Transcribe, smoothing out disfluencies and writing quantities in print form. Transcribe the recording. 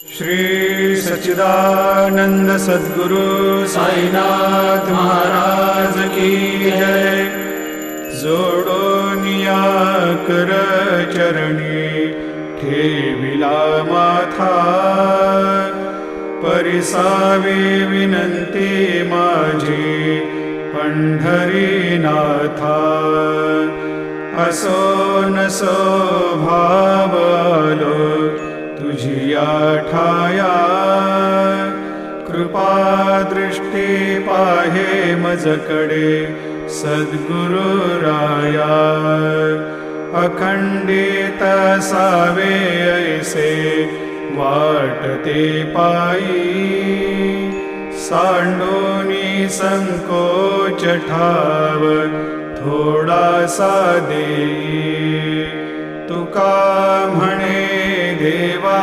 श्री सच्चिदानंद सद्गुरु साईनाथ महाराज की जय। जोडोनिया कर चरणी ठेविला माथा, परिसावे विनंती माझी पंढरीनाथा। असो नसो भाव आलो तुझिया ठाया, कृपा दृष्टी पाहे मजकडे सद्गुरु राया। अखंडित सावे ऐसे वाटते पायी, सांडोनी संकोच ठाव थोडासा देई। तुका म्हणे देवा